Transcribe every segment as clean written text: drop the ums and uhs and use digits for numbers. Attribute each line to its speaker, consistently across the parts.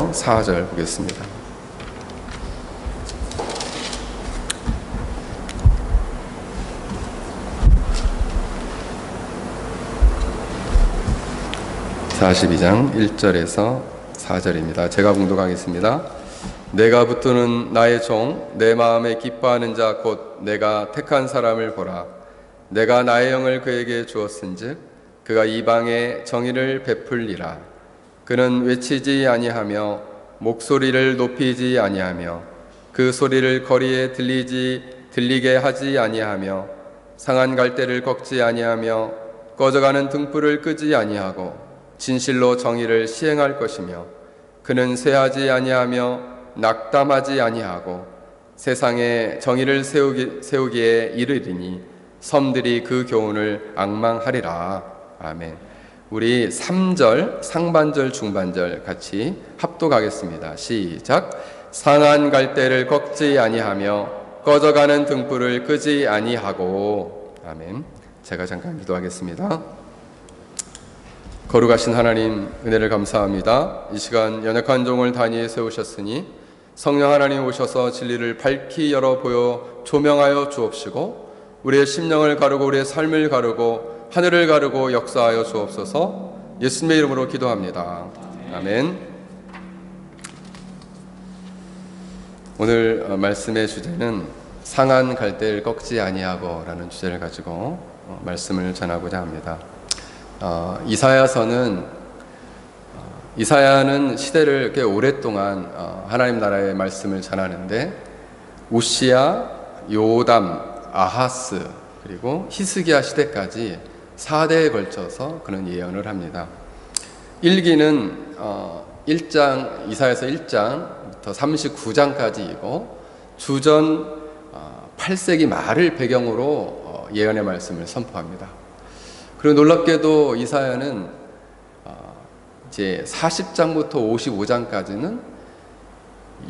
Speaker 1: 3절에서 4절 보겠습니다. (42장) 1절에서 4절입니다. 제가 봉독하겠습니다. 내가 붙드는 나의 종, 내 마음에 기뻐하는 자 곧 내가 택한 사람을 보라. 내가 나의 영을 그에게 주었은즉 그가 이방에 정의를 베풀리라. 그는 외치지 아니하며 목소리를 높이지 아니하며 그 소리를 거리에 들리게 하지 아니하며 상한 갈대를 꺾지 아니하며 꺼져가는 등불을 끄지 아니하고 진실로 정의를 시행할 것이며 그는 쇠하지 아니하며 낙담하지 아니하고 세상에 정의를 세우기에 이르리니 섬들이 그 교훈을 앙망하리라. 아멘. 우리 3절 상반절 중반절 같이 합독하겠습니다. 시작. 상한 갈대를 꺾지 아니하며 꺼져가는 등불을 끄지 아니하고. 아멘. 제가 잠깐 기도하겠습니다. 거룩하신 하나님, 은혜를 감사합니다. 이 시간 연약한 종을 단위에 세우셨으니 성령 하나님 오셔서 진리를 밝히 열어 보여 조명하여 주옵시고 우리의 심령을 가르고 우리의 삶을 가르고 하늘을 가르고 역사하여 주옵소서. 예수님의 이름으로 기도합니다. 아멘. 오늘 말씀의 주제는 상한 갈대를 꺾지 아니하고 라는 주제를 가지고 말씀을 전하고자 합니다. 이사야는 시대를 꽤 오랫동안 하나님 나라의 말씀을 전하는데 우시야, 요담, 아하스 그리고 히스기야 시대까지 4대에 걸쳐서 그런 예언을 합니다. 1기는 이사야서 1장부터 39장까지이고 주전 8세기 말을 배경으로 예언의 말씀을 선포합니다. 그리고 놀랍게도 이사야는 이제 40장부터 55장까지는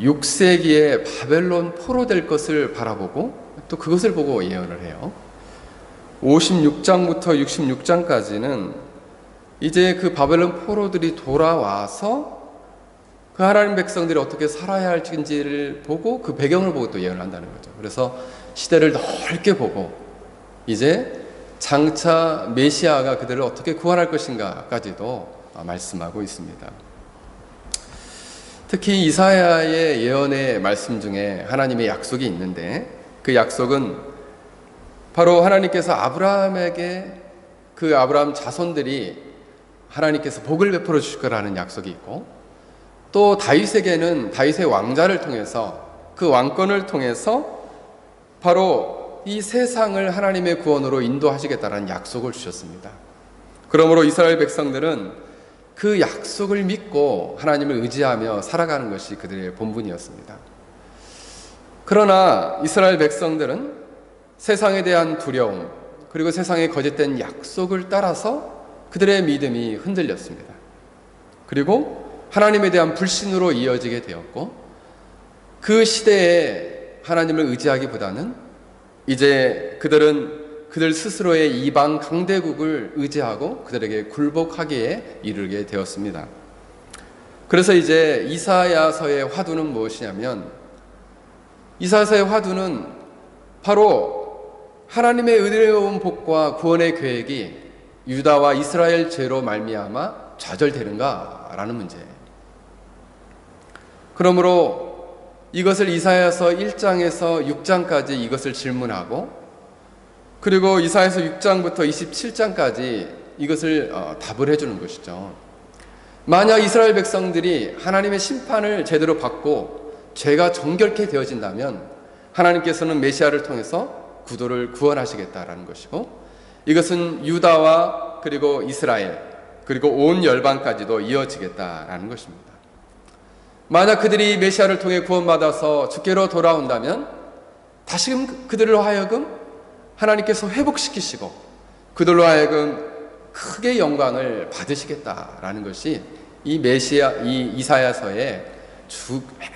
Speaker 1: 6세기에 바벨론 포로될 것을 바라보고 또 그것을 보고 예언을 해요. 56장부터 66장까지는 이제 그 바벨론 포로들이 돌아와서 그 하나님 백성들이 어떻게 살아야 할지를 보고 그 배경을 보고 또 예언을 한다는 거죠. 그래서 시대를 넓게 보고 이제 장차 메시아가 그들을 어떻게 구원할 것인가까지도 말씀하고 있습니다. 특히 이사야의 예언의 말씀 중에 하나님의 약속이 있는데 그 약속은 바로 하나님께서 아브라함에게 그 아브라함 자손들이 하나님께서 복을 베풀어 주실 거라는 약속이 있고 또 다윗에게는 다윗의 왕자를 통해서 그 왕권을 통해서 바로 이 세상을 하나님의 구원으로 인도하시겠다는 약속을 주셨습니다. 그러므로 이스라엘 백성들은 그 약속을 믿고 하나님을 의지하며 살아가는 것이 그들의 본분이었습니다. 그러나 이스라엘 백성들은 세상에 대한 두려움 그리고 세상의 거짓된 약속을 따라서 그들의 믿음이 흔들렸습니다. 그리고 하나님에 대한 불신으로 이어지게 되었고 그 시대에 하나님을 의지하기보다는 이제 그들 스스로의 이방 강대국을 의지하고 그들에게 굴복하기에 이르게 되었습니다. 그래서 이제 이사야서의 화두는 무엇이냐면 이사야서의 화두는 바로 하나님의 은혜로운 복과 구원의 계획이 유다와 이스라엘 죄로 말미암아 좌절되는가라는 문제예요. 그러므로 이것을 이사야서 1장에서 6장까지 이것을 질문하고 그리고 이사야서 6장부터 27장까지 이것을 답을 해주는 것이죠. 만약 이스라엘 백성들이 하나님의 심판을 제대로 받고 죄가 정결케 되어진다면 하나님께서는 메시아를 통해서 구도를 구원하시겠다라는 것이고 이것은 유다와 그리고 이스라엘 그리고 온 열방까지도 이어지겠다라는 것입니다. 만약 그들이 메시아를 통해 구원받아서 주께로 돌아온다면 다시금 그들로 하여금 하나님께서 회복시키시고 그들로 하여금 크게 영광을 받으시겠다라는 것이 이 이사야서의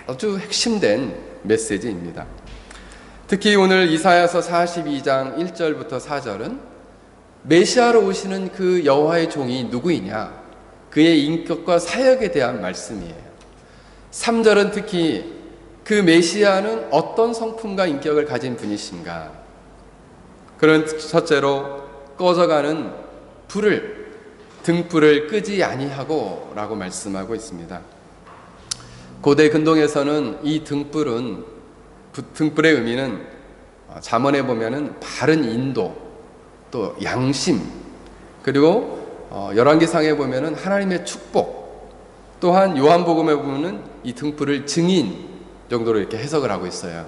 Speaker 1: 아주 핵심된 메시지입니다. 특히 오늘 이사야서 42장 1절부터 4절은 메시아로 오시는 그 여호와의 종이 누구이냐 그의 인격과 사역에 대한 말씀이에요. 3절은 특히 그 메시아는 어떤 성품과 인격을 가진 분이신가? 그런 첫째로 꺼져가는 등불을 끄지 아니하고 라고 말씀하고 있습니다. 고대 근동에서는 이 등불의 의미는 잠언에 보면은 바른 인도, 또 양심, 그리고 열왕기상에 보면은 하나님의 축복, 또한 요한복음에 보면은 이 등불을 증인 정도로 이렇게 해석을 하고 있어요.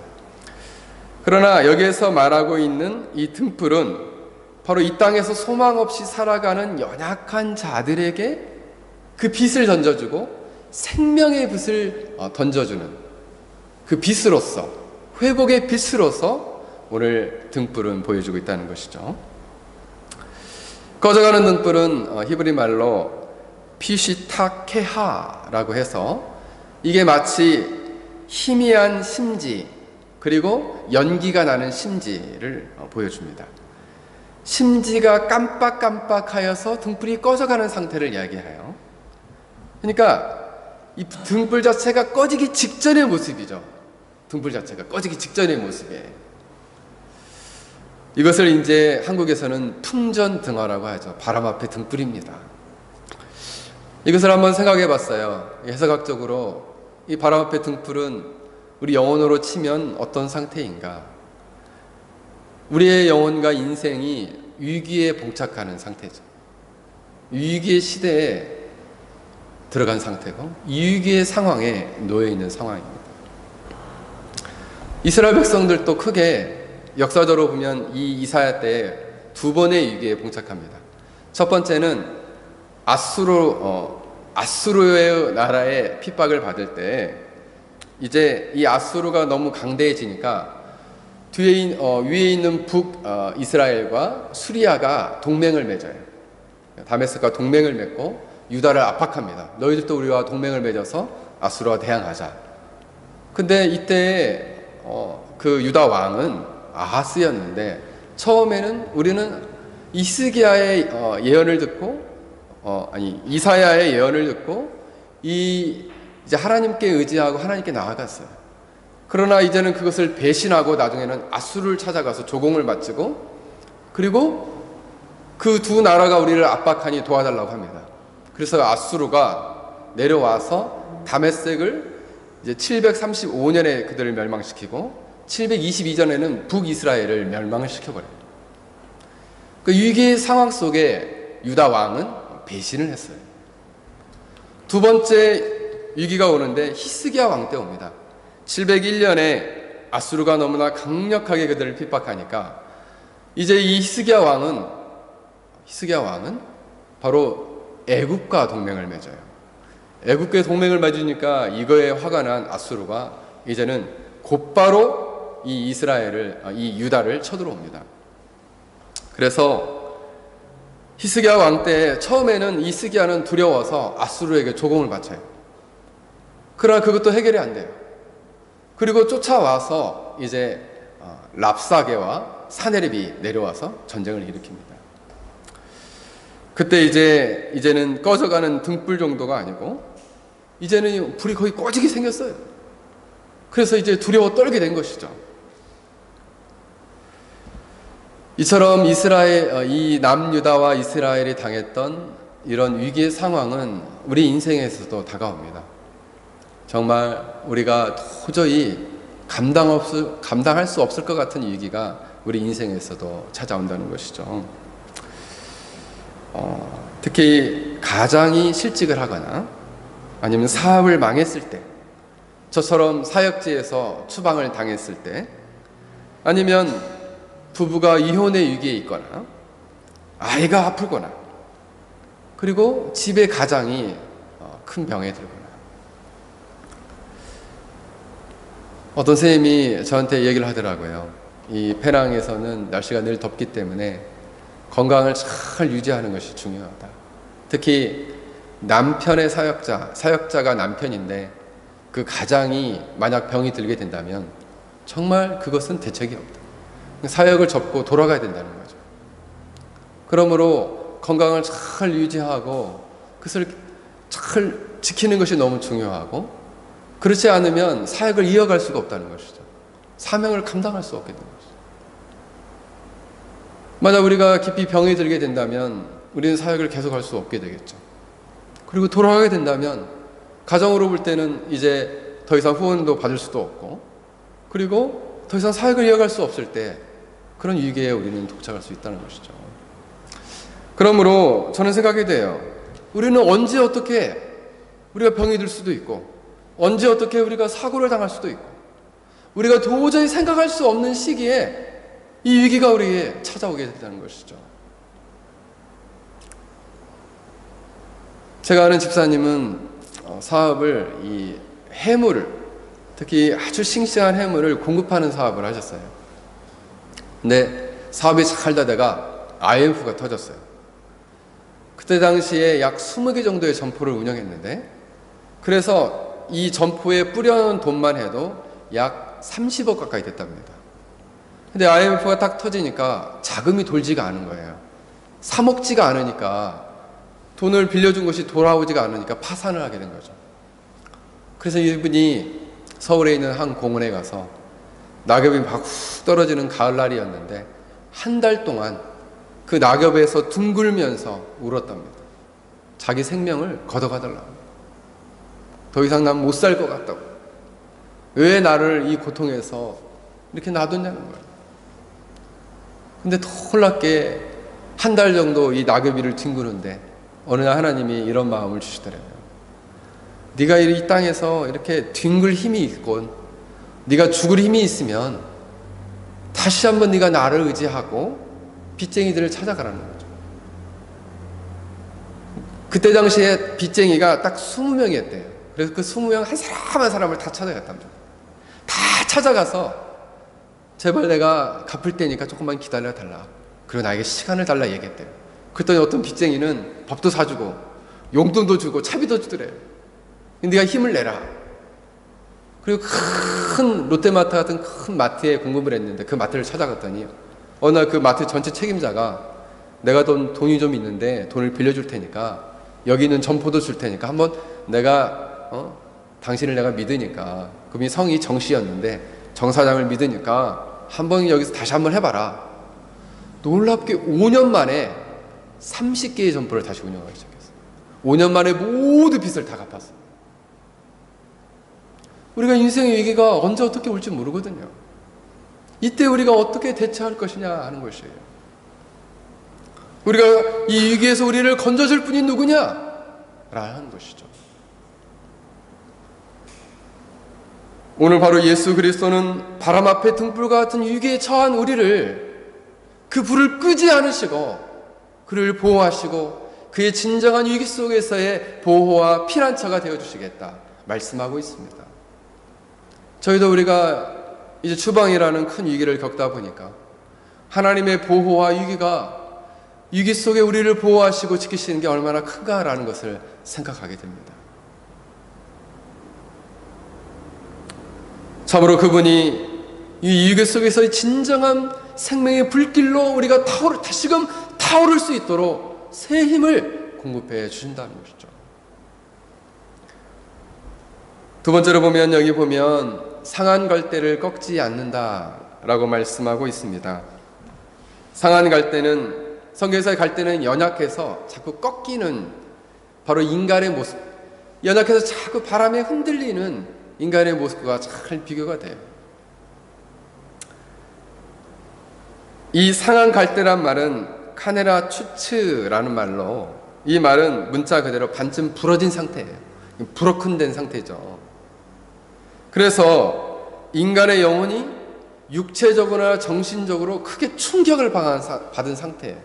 Speaker 1: 그러나 여기에서 말하고 있는 이 등불은 바로 이 땅에서 소망 없이 살아가는 연약한 자들에게 그 빛을 던져주고 생명의 빛을 던져주는 그 빛으로서, 회복의 빛으로서 오늘 등불은 보여주고 있다는 것이죠. 꺼져가는 등불은 히브리 말로 피시타케하라고 해서 이게 마치 희미한 심지 그리고 연기가 나는 심지를 보여줍니다. 심지가 깜빡깜빡하여서 등불이 꺼져가는 상태를 이야기해요. 그러니까 이 등불 자체가 꺼지기 직전의 모습이죠. 등불 자체가 꺼지기 직전의 모습이에요. 이것을 이제 한국에서는 풍전등화라고 하죠. 바람 앞에 등불입니다. 이것을 한번 생각해 봤어요. 해석학적으로 이 바람 앞에 등불은 우리 영혼으로 치면 어떤 상태인가? 우리의 영혼과 인생이 위기에 봉착하는 상태죠. 위기의 시대에 들어간 상태고 이 위기의 상황에 놓여 있는 상황입니다. 이스라엘 백성들도 크게 역사적으로 보면 이 이사야 때 두 번의 위기에 봉착합니다. 첫 번째는 아수르의 나라의 핍박을 받을 때 이제 이 아수르가 너무 강대해지니까 위에 있는 이스라엘과 수리아가 동맹을 맺어요. 다메섹과 동맹을 맺고 유다를 압박합니다. 너희들도 우리와 동맹을 맺어서 아수르와 대항하자. 근데 이때 그 유다 왕은 아하스였는데 처음에는 우리는 이스기야의 예언을 듣고 이사야의 예언을 듣고 이제 하나님께 의지하고 하나님께 나아갔어요. 그러나 이제는 그것을 배신하고 나중에는 아수르를 찾아가서 조공을 바치고 그리고 그 두 나라가 우리를 압박하니 도와달라고 합니다. 그래서 아수르가 내려와서 다메섹을 이제 735년에 그들을 멸망시키고 722년에는 북이스라엘을 멸망을 시켜버려요. 그 위기의 상황 속에 유다 왕은 배신을 했어요. 두 번째 위기가 오는데 히스기야 왕 때 옵니다. 701년에 아수르가 너무나 강력하게 그들을 핍박하니까 이제 이 히스기야 왕은 바로 애굽과 동맹을 맺어요. 애굽과 동맹을 맺으니까 이거에 화가 난 아수르가 이제는 곧바로 이 유다를 쳐들어옵니다. 그래서 히스기야 왕 때 처음에는 히스기야는 두려워서 아수르에게 조공을 바쳐요. 그러나 그것도 해결이 안 돼요. 그리고 쫓아와서 이제 랍사게와 사네립이 내려와서 전쟁을 일으킵니다. 그때 이제는 꺼져가는 등불 정도가 아니고 이제는 불이 거의 꺼지게 생겼어요. 그래서 이제 두려워 떨게 된 것이죠. 이처럼 이 남유다와 이스라엘이 당했던 이런 위기의 상황은 우리 인생에서도 다가옵니다. 정말 우리가 도저히 감당할 수 없을 것 같은 위기가 우리 인생에서도 찾아온다는 것이죠. 특히 가장이 실직을 하거나 아니면 사업을 망했을 때, 저처럼 사역지에서 추방을 당했을 때, 아니면 부부가 이혼의 위기에 있거나 아이가 아프거나 그리고 집의 가장이 큰 병에 들거나. 어떤 선생님이 저한테 얘기를 하더라고요. 이 페낭에서는 날씨가 늘 덥기 때문에 건강을 잘 유지하는 것이 중요하다. 특히 남편의 사역자가 남편인데 그 가장이 만약 병이 들게 된다면 정말 그것은 대책이 없다. 사역을 접고 돌아가야 된다는 거죠. 그러므로 건강을 잘 유지하고 그것을 잘 지키는 것이 너무 중요하고 그렇지 않으면 사역을 이어갈 수가 없다는 것이죠. 사명을 감당할 수 없게 되는 것이죠. 만약 우리가 깊이 병에 들게 된다면 우리는 사역을 계속할 수 없게 되겠죠. 그리고 돌아가게 된다면 가정으로 볼 때는 이제 더 이상 후원도 받을 수도 없고, 그리고 더 이상 사역을 이어갈 수 없을 때 그런 위기에 우리는 도착할 수 있다는 것이죠. 그러므로 저는 생각이 돼요. 우리는 언제 어떻게 우리가 병이 들 수도 있고, 언제 어떻게 우리가 사고를 당할 수도 있고, 우리가 도저히 생각할 수 없는 시기에 이 위기가 우리에게 찾아오게 된다는 것이죠. 제가 아는 집사님은 사업을, 이 해물을, 특히 아주 싱싱한 해물을 공급하는 사업을 하셨어요. 근데 사업이 잘 되다가 IMF가 터졌어요. 그때 당시에 약 20개 정도의 점포를 운영했는데, 그래서 이 점포에 뿌려놓은 돈만 해도 약 30억 가까이 됐답니다. 근데 IMF가 딱 터지니까 자금이 돌지가 않은 거예요. 사 먹지가 않으니까, 돈을 빌려준 것이 돌아오지가 않으니까 파산을 하게 된 거죠. 그래서 이분이 서울에 있는 한 공원에 가서 낙엽이 막 훅 떨어지는 가을날이었는데 한 달 동안 그 낙엽에서 둥글면서 울었답니다. 자기 생명을 걷어가달라고. 더 이상 난 못 살 것 같다고. 왜 나를 이 고통에서 이렇게 놔뒀냐는 거예요. 근데 놀랍게 한 달 정도 이 낙엽 위를 뒹구는데 어느 날 하나님이 이런 마음을 주시더래요. 네가 이 땅에서 이렇게 뒹굴 힘이 있건, 네가 죽을 힘이 있으면 다시 한번 네가 나를 의지하고 빚쟁이들을 찾아가라는 거죠. 그때 당시에 빚쟁이가 딱 20명이었대요. 그래서 그 20명 한 사람 한 사람을 다 찾아갔답니다. 다 찾아가서 제발 내가 갚을 테니까 조금만 기다려달라. 그리고 나에게 시간을 달라 얘기했대요. 그랬더니 어떤 빚쟁이는 밥도 사주고 용돈도 주고 차비도 주더래요. 네가 힘을 내라. 그리고 큰 롯데마트 같은 큰 마트에 공급을 했는데 그 마트를 찾아갔더니 어느 날 그 마트 전체 책임자가 내가 돈이 좀 있는데 돈을 빌려줄 테니까 여기 있는 점포도 줄 테니까 한번 내가 당신을 내가 믿으니까, 그분이 성이 정씨였는데 정 사장을 믿으니까 한번 여기서 다시 한번 해봐라. 놀랍게 5년 만에 30개의 점포를 다시 운영하기 시작했어요. 5년 만에 모두 빚을 다 갚았어요. 우리가 인생의 위기가 언제 어떻게 올지 모르거든요. 이때 우리가 어떻게 대처할 것이냐 하는 것이에요. 우리가 이 위기에서 우리를 건져줄 분이 누구냐? 라는 것이죠. 오늘 바로 예수 그리스도는 바람 앞에 등불과 같은 위기에 처한 우리를, 그 불을 끄지 않으시고 그를 보호하시고 그의 진정한 위기 속에서의 보호와 피난처가 되어주시겠다 말씀하고 있습니다. 저희도 우리가 이제 추방이라는 큰 위기를 겪다 보니까 하나님의 보호와 위기 속에 우리를 보호하시고 지키시는 게 얼마나 큰가라는 것을 생각하게 됩니다. 참으로 그분이 이 위기 속에서의 진정한 생명의 불길로 우리가 다시금 타오를 수 있도록 새 힘을 공급해 주신다는 것이죠. 두 번째로 보면, 여기 보면 상한 갈대를 꺾지 않는다라고 말씀하고 있습니다. 상한 갈대는, 성경에서의 갈대는 연약해서 자꾸 꺾이는 바로 인간의 모습, 연약해서 자꾸 바람에 흔들리는 인간의 모습과 잘 비교가 돼요. 이 상한 갈대란 말은 카네라 추츠라는 말로, 이 말은 문자 그대로 반쯤 부러진 상태예요. 브로큰된 상태죠. 그래서 인간의 영혼이 육체적으로나 정신적으로 크게 충격을 받은 상태예요.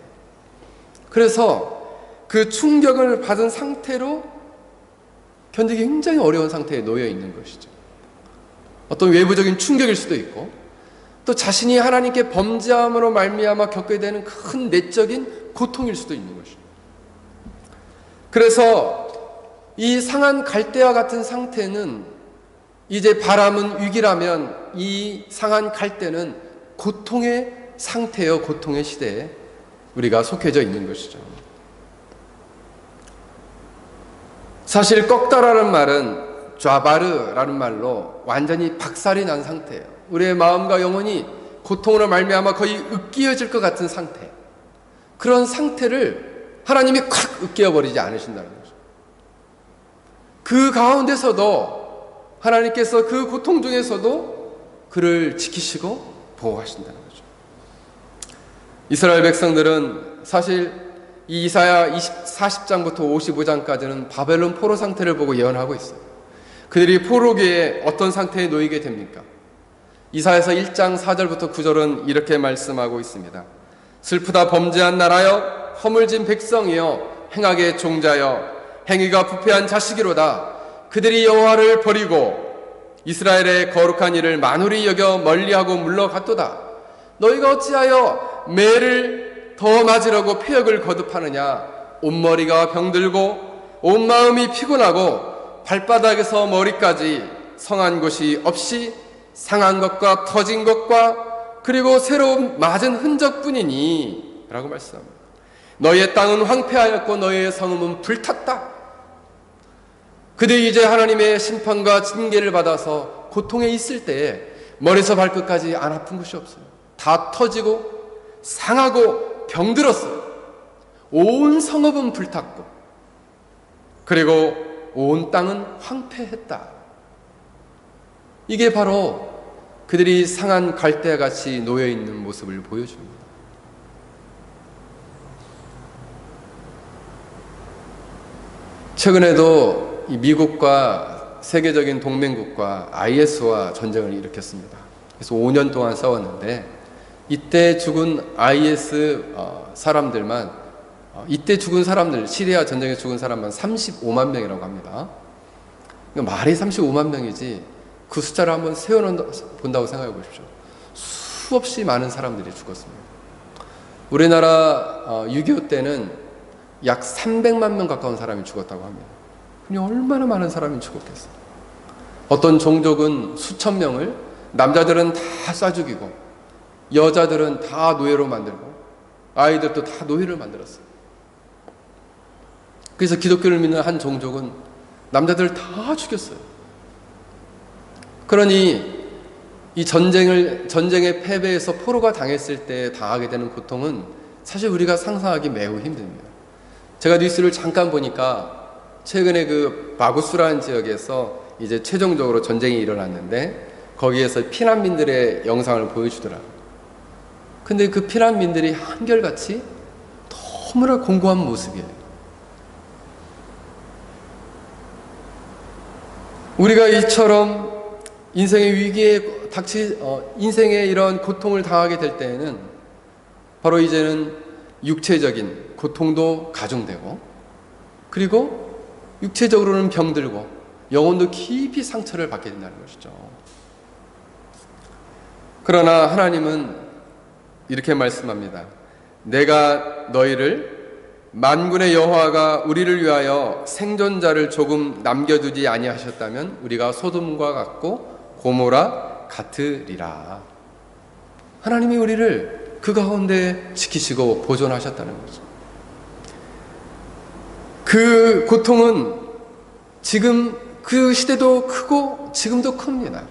Speaker 1: 그래서 그 충격을 받은 상태로 견디기 굉장히 어려운 상태에 놓여 있는 것이죠. 어떤 외부적인 충격일 수도 있고, 또 자신이 하나님께 범죄함으로 말미암아 겪게 되는 큰 내적인 고통일 수도 있는 것이죠. 그래서 이 상한 갈대와 같은 상태는, 이제 바람은 위기라면 이 상한 갈대는 고통의 상태요, 고통의 시대에 우리가 속해져 있는 것이죠. 사실 꺾다라는 말은 좌바르라는 말로 완전히 박살이 난 상태예요. 우리의 마음과 영혼이 고통으로 말미암아 거의 으깨어질 것 같은 상태. 그런 상태를 하나님이 콱 으깨어버리지 않으신다는 거죠. 그 가운데서도 하나님께서 그 고통 중에서도 그를 지키시고 보호하신다는 거죠. 이스라엘 백성들은 사실 이 이사야 40장부터 55장까지는 바벨론 포로 상태를 보고 예언하고 있어요. 그들이 포로기에 어떤 상태에 놓이게 됩니까? 이사야서 1장 4절부터 9절은 이렇게 말씀하고 있습니다. 슬프다 범죄한 나라여, 허물진 백성이여, 행악의 종자여, 행위가 부패한 자식이로다. 그들이 여호와를 버리고 이스라엘의 거룩한 일을 만홀히 여겨 멀리하고 물러갔도다. 너희가 어찌하여 매를 더 맞으려고 폐역을 거듭하느냐? 온머리가 병들고 온 마음이 피곤하고 발바닥에서 머리까지 성한 곳이 없이 상한 것과 터진 것과 그리고 새로 맞은 흔적뿐이니 라고 말씀합니다. 너희의 땅은 황폐하였고 너희의 성읍은 불탔다. 그들이 이제 하나님의 심판과 징계를 받아서 고통에 있을 때에 머리에서 발끝까지 안 아픈 곳이 없어요. 다 터지고 상하고 병들었어요. 온 성읍은 불탔고 그리고 온 땅은 황폐했다. 이게 바로 그들이 상한 갈대같이 놓여있는 모습을 보여줍니다. 최근에도 미국과 세계적인 동맹국과 IS와 전쟁을 일으켰습니다. 그래서 5년 동안 싸웠는데 이때 죽은 IS 사람들만 이때 죽은 사람들, 시리아 전쟁에 죽은 사람만 35만 명이라고 합니다. 그러니까 말이 35만 명이지 그 숫자를 한번 세워본다고 생각해 보십시오. 수없이 많은 사람들이 죽었습니다. 우리나라 6.25 때는 약 300만 명 가까운 사람이 죽었다고 합니다. 얼마나 많은 사람이 죽었겠어요. 어떤 종족은 수천 명을, 남자들은 다 쏴 죽이고 여자들은 다 노예로 만들고 아이들도 다 노예를 만들었어요. 그래서 기독교를 믿는 한 종족은 남자들을 다 죽였어요. 그러니 이 전쟁의 패배에서 포로가 당했을 때 당하게 되는 고통은 사실 우리가 상상하기 매우 힘듭니다. 제가 뉴스를 잠깐 보니까 최근에 그 바구스라는 지역에서 이제 최종적으로 전쟁이 일어났는데 거기에서 피난민들의 영상을 보여주더라고요. 근데 그 피난민들이 한결같이 너무나 공고한 모습이에요. 우리가 이처럼 인생의 위기에 인생의 이런 고통을 당하게 될 때에는 바로 이제는 육체적인 고통도 가중되고 그리고 육체적으로는 병들고 영혼도 깊이 상처를 받게 된다는 것이죠. 그러나 하나님은 이렇게 말씀합니다. 내가 너희를 만군의 여호와가 우리를 위하여 생존자를 조금 남겨두지 아니하셨다면 우리가 소돔과 같고 고모라 같으리라. 하나님이 우리를 그 가운데 지키시고 보존하셨다는 거죠. 그 고통은 지금 그 시대도 크고 지금도 큽니다.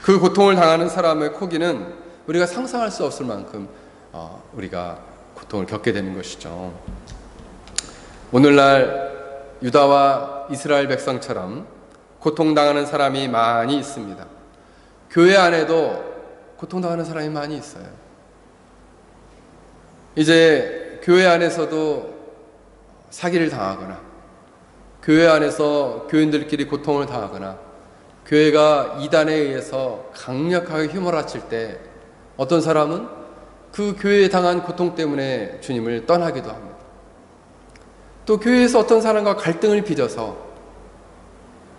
Speaker 1: 그 고통을 당하는 사람의 크기는 우리가 상상할 수 없을 만큼 우리가 고통을 겪게 되는 것이죠. 오늘날 유다와 이스라엘 백성처럼 고통당하는 사람이 많이 있습니다. 교회 안에도 고통당하는 사람이 많이 있어요. 이제 교회 안에서도 사기를 당하거나 교회 안에서 교인들끼리 고통을 당하거나 교회가 이단에 의해서 강력하게 휘몰아칠 때 어떤 사람은 그 교회에 당한 고통 때문에 주님을 떠나기도 합니다. 또 교회에서 어떤 사람과 갈등을 빚어서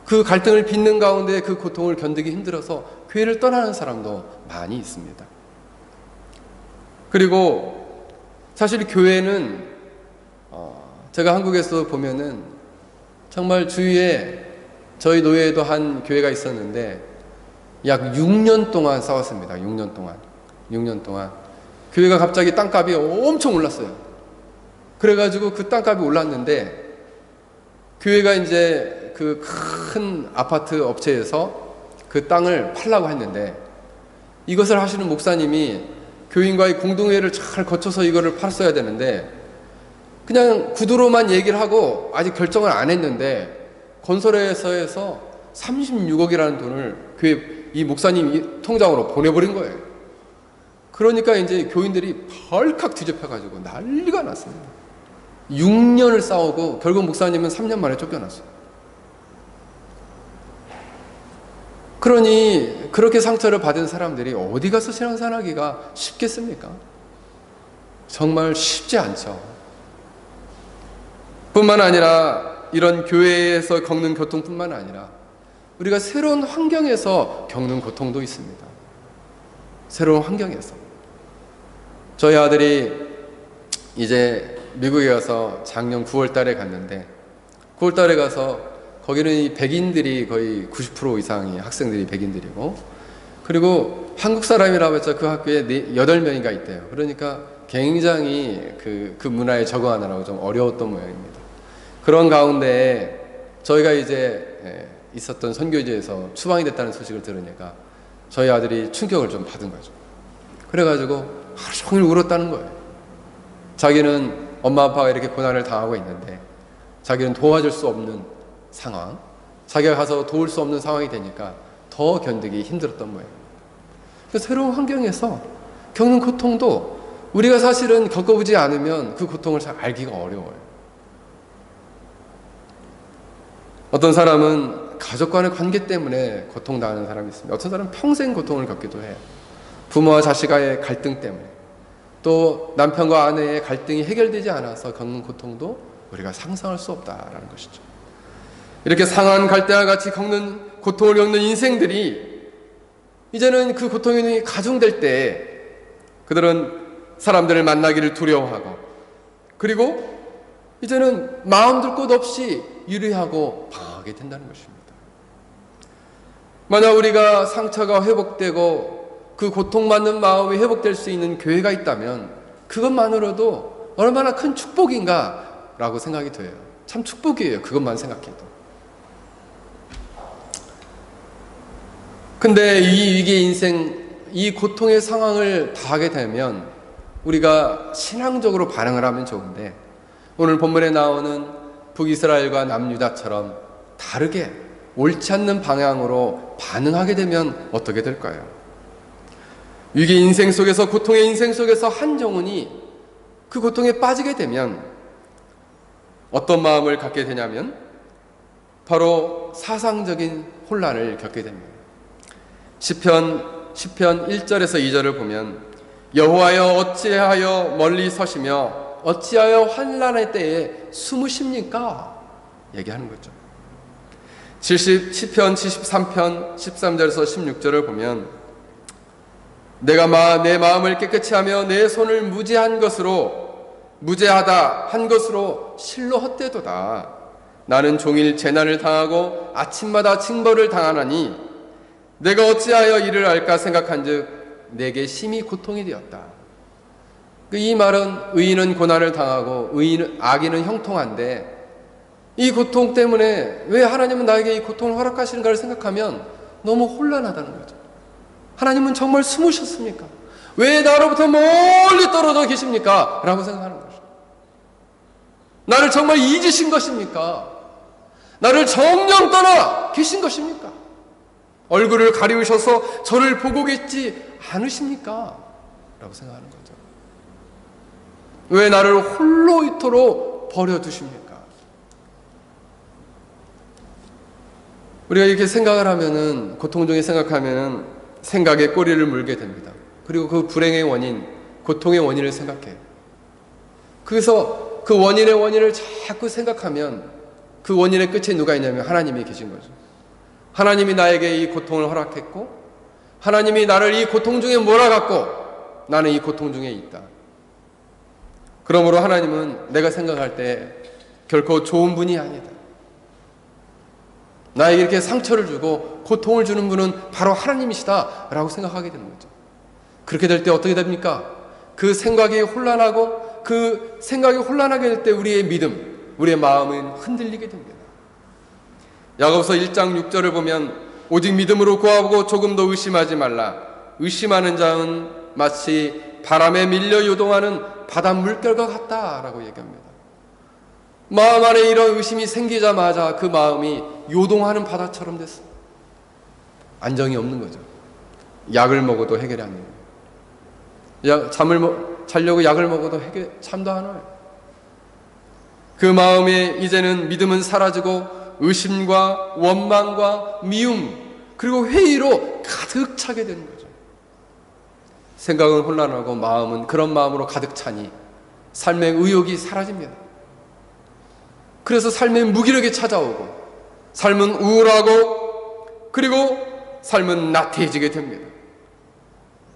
Speaker 1: 그 갈등을 빚는 가운데 그 고통을 견디기 힘들어서 교회를 떠나는 사람도 많이 있습니다. 그리고 사실 교회는 제가 한국에서 보면은 정말 주위에 저희 노예에도 한 교회가 있었는데 약 6년 동안 싸웠습니다. 6년 동안 교회가 갑자기 땅값이 엄청 올랐어요. 그래가지고 그 땅값이 올랐는데 교회가 이제 이제 그 큰 아파트 업체에서 그 땅을 팔라고 했는데, 이것을 하시는 목사님이 교인과의 공동회의를 잘 거쳐서 이거를 팔았어야 되는데, 그냥 구두로만 얘기를 하고 아직 결정을 안 했는데 건설회사에서 36억이라는 돈을 교회 이 목사님 통장으로 보내버린 거예요. 그러니까 이제 교인들이 벌컥 뒤집혀가지고 난리가 났습니다. 6년을 싸우고 결국 목사님은 3년 만에 쫓겨났어요. 그러니 그렇게 상처를 받은 사람들이 어디 가서 신앙생활하기가 쉽겠습니까? 정말 쉽지 않죠. 뿐만 아니라 이런 교회에서 겪는 고통뿐만 아니라 우리가 새로운 환경에서 겪는 고통도 있습니다. 새로운 환경에서. 저희 아들이 이제 미국에 가서 작년 9월 달에 갔는데, 9월 달에 가서 거기는 이 백인들이 거의 90% 이상이 학생들이 백인들이고, 그리고 한국 사람이라고 해서 그 학교에 8명인가 있대요. 그러니까 굉장히 그 문화에 적응하느라고 좀 어려웠던 모양입니다. 그런 가운데 저희가 이제 있었던 선교지에서 추방이 됐다는 소식을 들으니까 저희 아들이 충격을 좀 받은 거죠. 그래가지고 하루 종일 울었다는 거예요. 자기는 엄마 아빠가 이렇게 고난을 당하고 있는데 자기는 도와줄 수 없는 상황, 자기가 가서 도울 수 없는 상황이 되니까 더 견디기 힘들었던 모양입니다. 새로운 환경에서 겪는 고통도 우리가 사실은 겪어보지 않으면 그 고통을 잘 알기가 어려워요. 어떤 사람은 가족 간의 관계 때문에 고통당하는 사람이 있습니다. 어떤 사람은 평생 고통을 겪기도 해요. 부모와 자식과의 갈등 때문에, 또 남편과 아내의 갈등이 해결되지 않아서 겪는 고통도 우리가 상상할 수 없다라는 것이죠. 이렇게 상한 갈대와 같이 겪는 고통을 겪는 인생들이 이제는 그 고통이 가중될 때 그들은 사람들을 만나기를 두려워하고, 그리고 이제는 마음 둘 곳 없이 유리하고 방하게 된다는 것입니다. 만약 우리가 상처가 회복되고 그 고통받는 마음이 회복될 수 있는 교회가 있다면 그것만으로도 얼마나 큰 축복인가 라고 생각이 돼요. 참 축복이에요, 그것만 생각해도. 근데 이 위기의 인생, 이 고통의 상황을 당하게 되면 우리가 신앙적으로 반응을 하면 좋은데, 오늘 본문에 나오는 북이스라엘과 남유다처럼 다르게 옳지 않는 방향으로 반응하게 되면 어떻게 될까요? 위기의 인생 속에서, 고통의 인생 속에서 한 영혼이 그 고통에 빠지게 되면 어떤 마음을 갖게 되냐면 바로 사상적인 혼란을 겪게 됩니다. 시편 1절에서 2절을 보면 여호와여 어찌하여 멀리 서시며 어찌하여 환난의 때에 숨으십니까? 얘기하는 거죠. 시편 73편 13절에서 16절을 보면 내가 내 마음을 깨끗이 하며 내 손을 무죄하다 한 것으로 실로 헛되도다. 나는 종일 재난을 당하고 아침마다 징벌을 당하나니 내가 어찌하여 이를 알까 생각한즉 내게 심히 고통이 되었다. 이 말은 의인은 고난을 당하고 악인은 형통한데, 이 고통 때문에 왜 하나님은 나에게 이 고통을 허락하시는가를 생각하면 너무 혼란하다는 거죠. 하나님은 정말 숨으셨습니까? 왜 나로부터 멀리 떨어져 계십니까? 라고 생각하는 것이죠. 나를 정말 잊으신 것입니까? 나를 정녕 떠나 계신 것입니까? 얼굴을 가리우셔서 저를 보고 계시지 않으십니까? 라고 생각하는 거죠. 왜 나를 홀로 이토록 버려두십니까? 우리가 이렇게 생각을 하면은, 고통 중에 생각하면은 생각에 꼬리를 물게 됩니다. 그리고 그 불행의 원인, 고통의 원인을 생각해요. 그래서 그 원인을 자꾸 생각하면 그 원인의 끝에 누가 있냐면 하나님이 계신 거죠. 하나님이 나에게 이 고통을 허락했고, 하나님이 나를 이 고통 중에 몰아갔고, 나는 이 고통 중에 있다. 그러므로 하나님은 내가 생각할 때 결코 좋은 분이 아니다. 나에게 이렇게 상처를 주고 고통을 주는 분은 바로 하나님이시다 라고 생각하게 되는 거죠. 그렇게 될 때 어떻게 됩니까? 그 생각이 혼란하고 그 생각이 혼란하게 될 때 우리의 믿음, 우리의 마음은 흔들리게 됩니다. 야고보서 1장 6절을 보면 오직 믿음으로 구하고 조금도 의심하지 말라. 의심하는 자는 마치 바람에 밀려 요동하는 바다 물결과 같다라고 얘기합니다. 마음 안에 이런 의심이 생기자마자 그 마음이 요동하는 바다처럼 됐어요. 안정이 없는 거죠. 약을 먹어도 해결이 안 돼요. 자려고 약을 먹어도 잠도 안 와요. 그 마음에 이제는 믿음은 사라지고 의심과 원망과 미움 그리고 회의로 가득 차게 되는 거죠. 생각은 혼란하고 마음은 그런 마음으로 가득 차니 삶의 의욕이 사라집니다. 그래서 삶의 무기력이 찾아오고 삶은 우울하고 그리고 삶은 나태해지게 됩니다.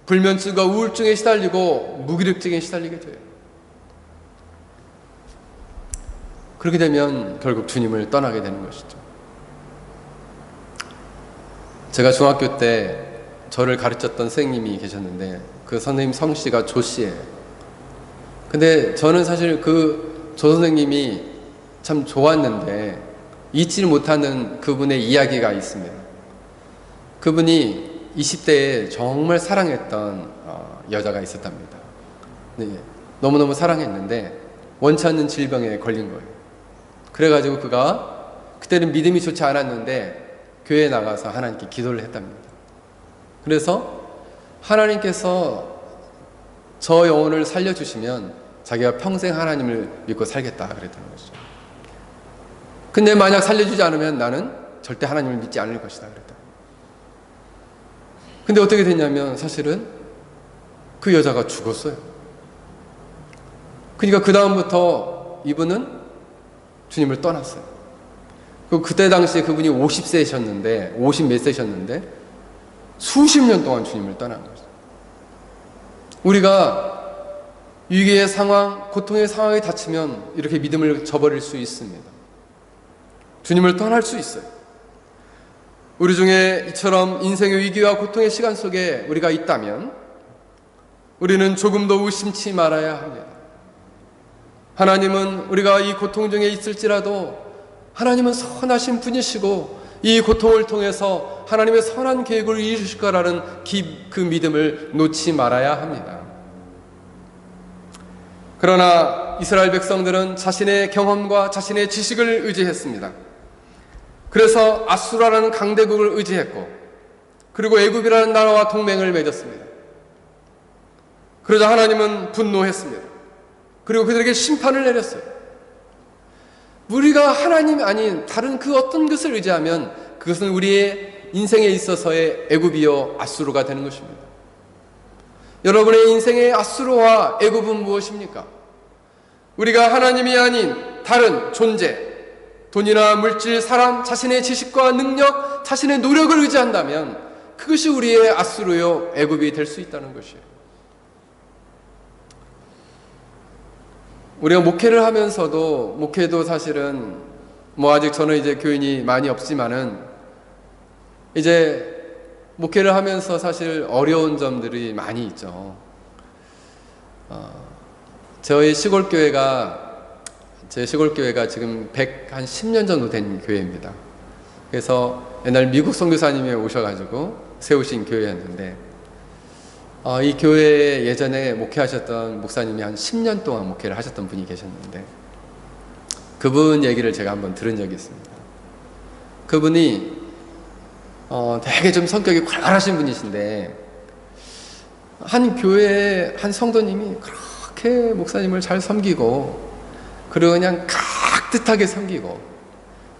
Speaker 1: 불면증과 우울증에 시달리고 무기력증에 시달리게 돼요. 그렇게 되면 결국 주님을 떠나게 되는 것이죠. 제가 중학교 때 저를 가르쳤던 선생님이 계셨는데 그 선생님 성씨가 조 씨예요. 근데 저는 사실 그 조 선생님이 참 좋았는데 잊지 못하는 그분의 이야기가 있습니다. 그분이 20대에 정말 사랑했던 여자가 있었답니다. 네, 너무너무 사랑했는데 원치 않는 질병에 걸린 거예요. 그래가지고 그가 그때는 믿음이 좋지 않았는데 교회에 나가서 하나님께 기도를 했답니다. 그래서 하나님께서 저 영혼을 살려주시면 자기가 평생 하나님을 믿고 살겠다 그랬던 것이죠. 근데 만약 살려주지 않으면 나는 절대 하나님을 믿지 않을 것이다 그랬다. 근데 어떻게 됐냐면 사실은 그 여자가 죽었어요. 그러니까 그 다음부터 이분은 주님을 떠났어요. 그때 당시에 그분이 50세셨는데 50 몇 세셨는데 수십 년 동안 주님을 떠난 거죠. 우리가 위기의 상황, 고통의 상황에 닥치면 이렇게 믿음을 저버릴 수 있습니다. 주님을 떠날 수 있어요. 우리 중에 이처럼 인생의 위기와 고통의 시간 속에 우리가 있다면 우리는 조금도 의심치 말아야 합니다. 하나님은 우리가 이 고통 중에 있을지라도 하나님은 선하신 분이시고 이 고통을 통해서 하나님의 선한 계획을 이루실 거라는 그 믿음을 놓지 말아야 합니다. 그러나 이스라엘 백성들은 자신의 경험과 자신의 지식을 의지했습니다. 그래서 아수라라는 강대국을 의지했고 그리고 애굽이라는 나라와 동맹을 맺었습니다. 그러자 하나님은 분노했습니다. 그리고 그들에게 심판을 내렸어요. 우리가 하나님이 아닌 다른 그 어떤 것을 의지하면 그것은 우리의 인생에 있어서의 애굽이요 아수르가 되는 것입니다. 여러분의 인생의 아수르와 애굽은 무엇입니까? 우리가 하나님이 아닌 다른 존재, 돈이나 물질, 사람, 자신의 지식과 능력, 자신의 노력을 의지한다면 그것이 우리의 아수르요 애굽이 될 수 있다는 것이에요. 우리가 목회를 하면서도 목회도 사실은 아직 저는 이제 교인이 많이 없지만은 이제 목회를 하면서 사실 어려운 점들이 많이 있죠. 제 시골 교회가 지금 110년 정도 된 교회입니다. 그래서 옛날 미국 선교사님이 오셔가지고 세우신 교회였는데 이 교회에 예전에 목회하셨던 목사님이 한 10년 동안 목회를 하셨던 분이 계셨는데 그분 얘기를 제가 한번 들은 적이 있습니다. 그분이 되게 좀 성격이 활발하신 분이신데 한 교회에 한 성도님이 그렇게 목사님을 잘 섬기고 그리고 그냥 깍듯하게 섬기고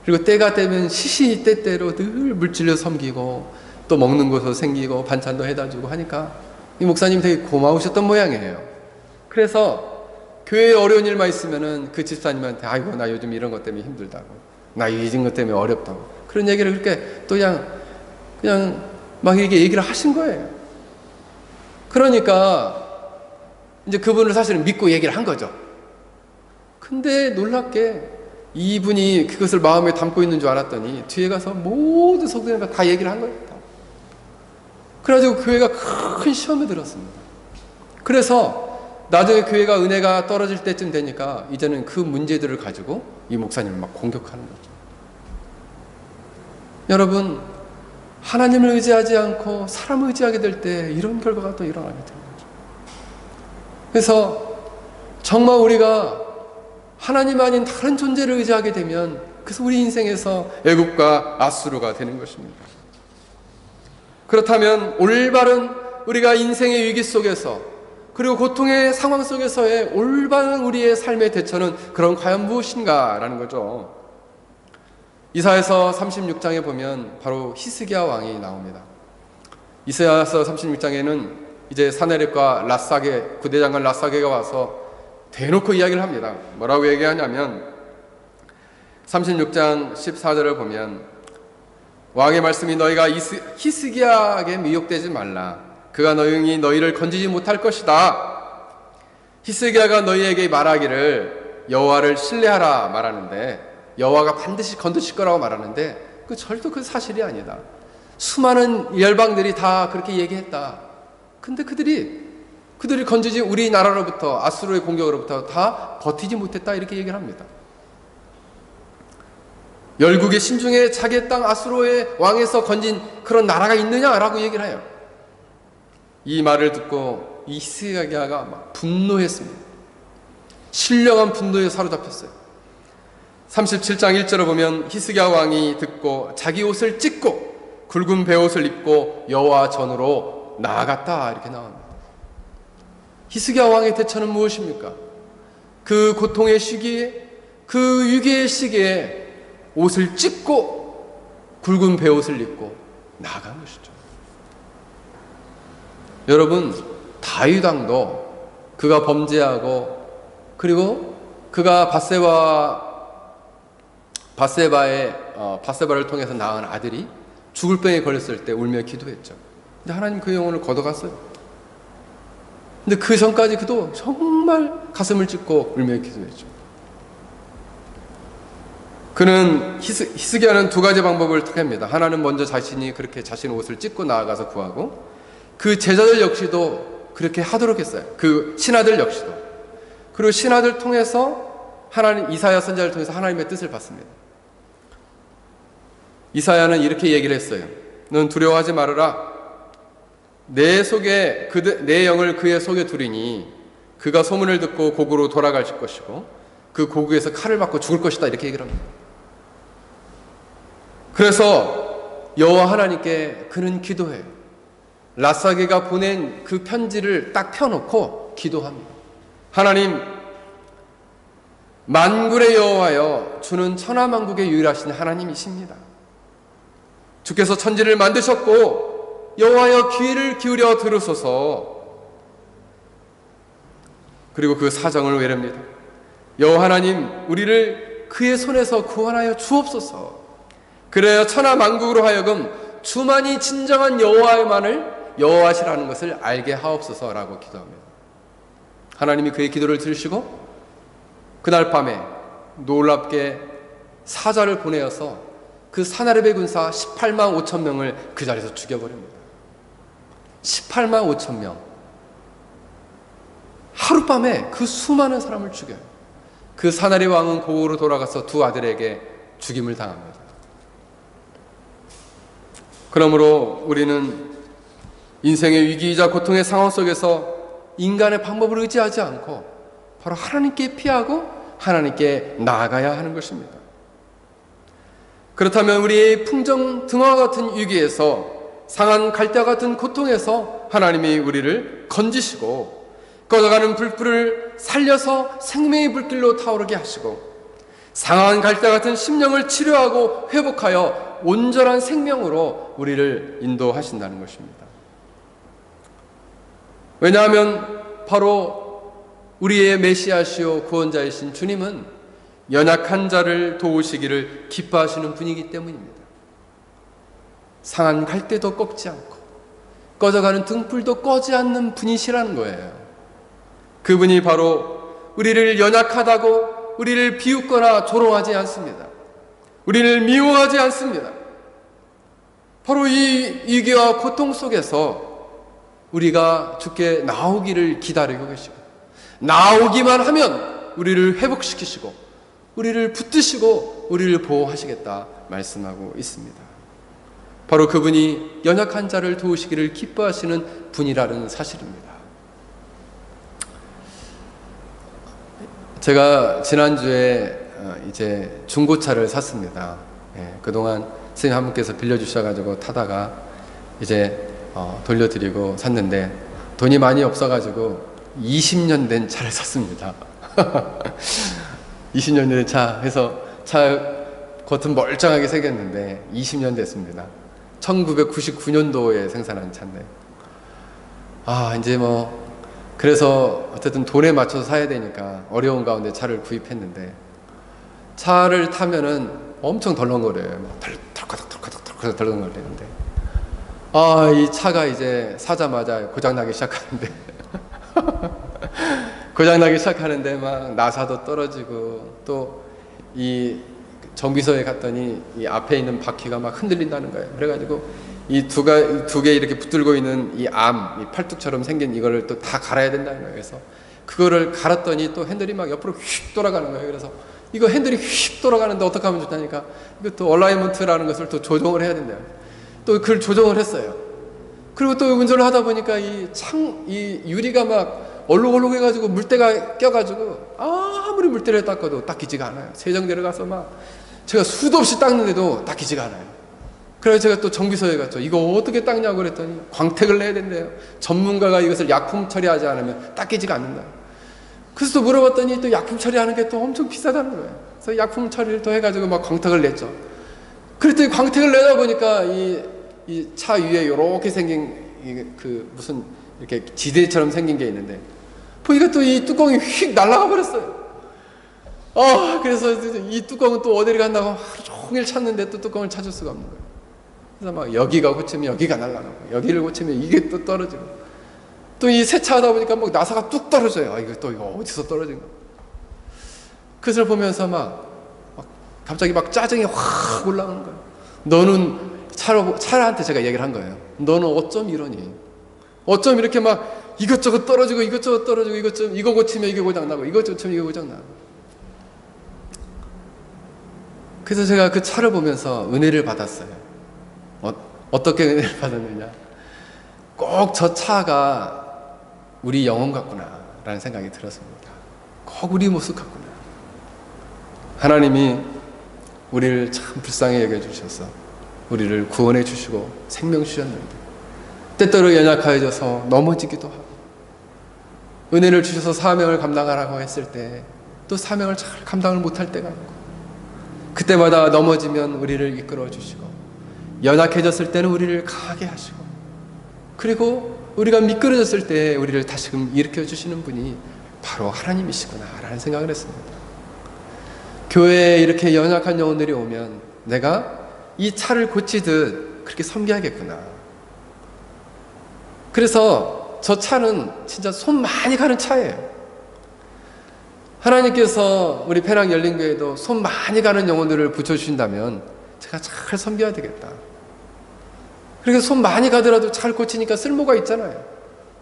Speaker 1: 그리고 때가 되면 시시때때로 늘 물질로 섬기고 또 먹는 것도 생기고 반찬도 해다 주고 하니까 이 목사님 되게 고마우셨던 모양이에요. 그래서 교회에 어려운 일만 있으면은 그 집사님한테 아이고 나 요즘 이런 것 때문에 힘들다고 나 이런 것 때문에 어렵다고 그런 얘기를 그렇게 또 그냥 막 이렇게 얘기를 하신 거예요. 그러니까 이제 그분을 사실은 믿고 얘기를 한 거죠. 근데 놀랍게 이분이 그것을 마음에 담고 있는 줄 알았더니 뒤에 가서 모든 성도님과 다 얘기를 한 거예요. 그래가지고 교회가 큰 시험에 들었습니다. 그래서 나중에 교회가 은혜가 떨어질 때쯤 되니까 이제는 그 문제들을 가지고 이 목사님을 막 공격하는 거죠. 여러분, 하나님을 의지하지 않고 사람을 의지하게 될 때 이런 결과가 또 일어나게 됩니다. 그래서 정말 우리가 하나님 아닌 다른 존재를 의지하게 되면 그래서 우리 인생에서 애굽과 아수르가 되는 것입니다. 그렇다면 올바른 우리가 인생의 위기 속에서 그리고 고통의 상황 속에서의 올바른 우리의 삶의 대처는 그럼 과연 무엇인가라는 거죠. 이사야서 36장에 보면 바로 히스기야 왕이 나옵니다. 이사야서 36장에는 이제 사네립과 랍사게, 구대장관 랍사게가 와서 대놓고 이야기를 합니다. 뭐라고 얘기하냐면 36장 14절을 보면 왕의 말씀이 너희가 히스기야에게 미혹되지 말라. 그가 너희를 건지지 못할 것이다. 히스기야가 너희에게 말하기를 여호와를 신뢰하라 말하는데 여호와가 반드시 건드실 거라고 말하는데 절대 그 사실이 아니다. 수많은 열방들이 다 그렇게 얘기했다. 근데 그들이 건지지 우리나라로부터 아수르의 공격으로부터 다 버티지 못했다 이렇게 얘기를 합니다. 열국의 신중에 자기의 땅 아수르의 왕에서 건진 그런 나라가 있느냐라고 얘기를 해요. 이 말을 듣고 이 히스기야가 막 분노했습니다. 신령한 분노에 사로잡혔어요. 37장 1절을 보면 히스기야 왕이 듣고 자기 옷을 찢고 굵은 베옷을 입고 여호와 전으로 나아갔다 이렇게 나옵니다. 히스기야 왕의 대처는 무엇입니까? 그 고통의 시기에 그 위기의 시기에 옷을 찢고 굵은 베옷을 입고 나아간 것이죠. 여러분, 다윗 왕도 그가 범죄하고 그리고 그가 바세바를 통해서 낳은 아들이 죽을 병에 걸렸을 때 울며 기도했죠. 근데 하나님 그 영혼을 걷어갔어요. 근데 그 전까지 그도 정말 가슴을 찢고 울며 기도했죠. 그는 히스기야는 두 가지 방법을 택합니다. 하나는 먼저 자신이 그렇게 자신의 옷을 찢고 나아가서 구하고 그 제자들 역시도 그렇게 하도록 했어요. 그 신하들 역시도. 그리고 신하들 통해서 하나님 이사야 선지자를 통해서 하나님의 뜻을 받습니다. 이사야는 이렇게 얘기를 했어요. 넌 두려워하지 말아라. 내 영을 그의 속에 두리니 그가 소문을 듣고 고국으로 돌아갈 것이고 그 고국에서 칼을 받고 죽을 것이다 이렇게 얘기를 합니다. 그래서 여호와 하나님께 그는 기도해요. 랍사게가 보낸 그 편지를 딱 펴놓고 기도합니다. 하나님, 만군의 여호와여, 주는 천하만국의 유일하신 하나님이십니다. 주께서 천지를 만드셨고 여호와여 귀를 기울여 들으소서. 그리고 그 사정을 외릅니다. 여호와 하나님, 우리를 그의 손에서 구원하여 주옵소서. 그래야 천하만국으로 하여금 주만이 진정한 여호와시라는 것을 알게 하옵소서라고 기도합니다. 하나님이 그의 기도를 들으시고 그날 밤에 놀랍게 사자를 보내어서 그 사나립의 군사 18만 5천 명을 그 자리에서 죽여버립니다. 18만 5천 명. 하룻밤에 그 수많은 사람을 죽여요. 그 사나리 왕은 고국으로 돌아가서 두 아들에게 죽임을 당합니다. 그러므로 우리는 인생의 위기이자 고통의 상황 속에서 인간의 방법을 의지하지 않고 바로 하나님께 피하고 하나님께 나아가야 하는 것입니다. 그렇다면 우리의 풍정 등화 같은 위기에서 상한 갈대와 같은 고통에서 하나님이 우리를 건지시고 꺼져가는 불불을 살려서 생명의 불길로 타오르게 하시고 상한 갈대와 같은 심령을 치료하고 회복하여 온전한 생명으로 우리를 인도하신다는 것입니다. 왜냐하면 바로 우리의 메시아시오 구원자이신 주님은 연약한 자를 도우시기를 기뻐하시는 분이기 때문입니다. 상한 갈대도 꺾지 않고 꺼져가는 등불도 꺼지 않는 분이시라는 거예요. 그분이 바로 우리를 연약하다고 우리를 비웃거나 조롱하지 않습니다. 우리를 미워하지 않습니다. 바로 이 위기와 고통 속에서 우리가 주께 나오기를 기다리고 계시고 나오기만 하면 우리를 회복시키시고 우리를 붙드시고 우리를 보호하시겠다 말씀하고 있습니다. 바로 그분이 연약한 자를 도우시기를 기뻐하시는 분이라는 사실입니다. 제가 지난주에 이제 중고차를 샀습니다. 그동안 선생님 한 분께서 빌려주셔가지고 타다가 이제 돌려드리고 샀는데 돈이 많이 없어가지고 20년 된 차를 샀습니다. 20년 된 차 해서 차 겉은 멀쩡하게 생겼는데 20년 됐습니다. 1999년도에 생산한 차인데 이제 뭐 그래서 어쨌든 돈에 맞춰서 사야 되니까 어려운 가운데 차를 구입했는데 차를 타면은 엄청 덜렁거려요. 막 덜컥덜컥 덜렁거리는데 이 차가 이제 사자마자 고장나기 시작하는데 고장나기 시작하는데 막 나사도 떨어지고 또 이 정비소에 갔더니 이 앞에 있는 바퀴가 막 흔들린다는 거예요. 그래가지고 이 두 개 이렇게 붙들고 있는 이 팔뚝처럼 생긴 이거를 또 다 갈아야 된다는 거예요. 그래서 그거를 갈았더니 또 핸들이 막 옆으로 휙 돌아가는 거예요. 그래서 이거 핸들이 휙 돌아가는데 어떻게 하면 좋다니까 이것도 얼라이먼트라는 것을 또 조정을 해야 된대요. 또 그걸 조정을 했어요. 그리고 또 운전을 하다 보니까 이 유리가 막 얼룩얼룩 해가지고 물때가 껴가지고 아무리 물때를 닦아도 닦이지가 않아요. 세정대로 가서 막 제가 수도 없이 닦는데도 닦이지가 않아요. 그래서 제가 또 정비소에 갔죠. 이거 어떻게 닦냐고 그랬더니 광택을 내야 된대요. 전문가가 이것을 약품 처리하지 않으면 닦이지가 않는다. 그래서 또 물어봤더니 또 약품 처리하는 게 또 엄청 비싸다는 거예요. 그래서 약품 처리를 또 해가지고 막 광택을 냈죠. 그랬더니 광택을 내다 보니까 이 차 위에 이렇게 생긴 무슨 이렇게 지대처럼 생긴 게 있는데 보니까 또 이 뚜껑이 휙 날아가 버렸어요. 그래서 이 뚜껑은 또 어디를 간다고 하루 종일 찾는데 또 뚜껑을 찾을 수가 없는 거예요. 그래서 막 여기가 고치면 여기가 날아가고 여기를 고치면 이게 또 떨어지고 또 이 세차하다 보니까 막 나사가 뚝 떨어져요. 이거 어디서 떨어진 거? 그것을 보면서 막 갑자기 막 짜증이 확 올라오는 거예요. 너는 차한테 제가 얘기를 한 거예요. 너는 어쩜 이러니? 어쩜 이렇게 막 이것저것 떨어지고 이것저것 떨어지고 이거 고치면 이게 고장나고 이거 고치면 이게 고장나고. 그래서 제가 그 차를 보면서 은혜를 받았어요. 어떻게 은혜를 받았느냐? 꼭 저 차가 우리 영혼 같구나 라는 생각이 들었습니다. 꼭 우리 모습 같구나. 하나님이 우리를 참 불쌍히 여겨주셔서 우리를 구원해 주시고 생명 주셨는데 때때로 연약해져서 넘어지기도 하고 은혜를 주셔서 사명을 감당하라고 했을 때 또 사명을 잘 감당을 못할 때가 있고 그때마다 넘어지면 우리를 이끌어 주시고 연약해졌을 때는 우리를 강하게 하시고 그리고 우리가 미끄러졌을 때 우리를 다시금 일으켜 주시는 분이 바로 하나님이시구나 라는 생각을 했습니다. 교회에 이렇게 연약한 영혼들이 오면 내가 이 차를 고치듯 그렇게 섬겨야겠구나. 그래서 저 차는 진짜 손 많이 가는 차예요. 하나님께서 우리 페랑 열린교회도 손 많이 가는 영혼들을 붙여주신다면 제가 잘 섬겨야 되겠다. 그래서 손 많이 가더라도 잘 고치니까 쓸모가 있잖아요.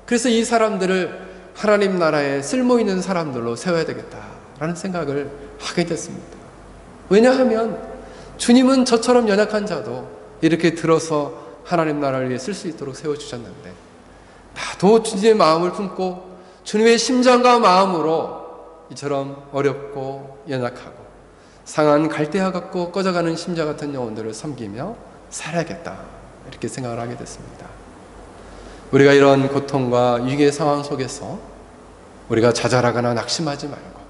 Speaker 1: 그래서 이 사람들을 하나님 나라에 쓸모 있는 사람들로 세워야 되겠다라는 생각을 하게 됐습니다. 왜냐하면 주님은 저처럼 연약한 자도 이렇게 들어서 하나님 나라를 위해 쓸 수 있도록 세워주셨는데 나도 주님의 마음을 품고 주님의 심장과 마음으로 이처럼 어렵고 연약하고 상한 갈대와 같고 꺼져가는 심장 같은 영혼들을 섬기며 살아야겠다 이렇게 생각을 하게 됐습니다. 우리가 이런 고통과 위기의 상황 속에서 우리가 좌절하거나 낙심하지 말고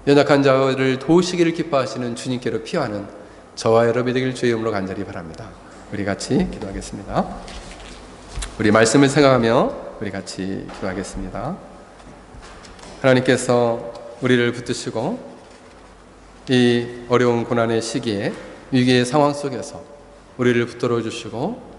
Speaker 1: 연약한 자를 도우시기를 기뻐하시는 주님께로 피하는 저와 여러분이 되길 주의 이름으로 간절히 바랍니다. 우리 같이 기도하겠습니다. 우리 말씀을 생각하며 우리 같이 기도하겠습니다. 하나님께서 우리를 붙드시고 이 어려운 고난의 시기에 위기의 상황 속에서 우리를 붙들어 주시고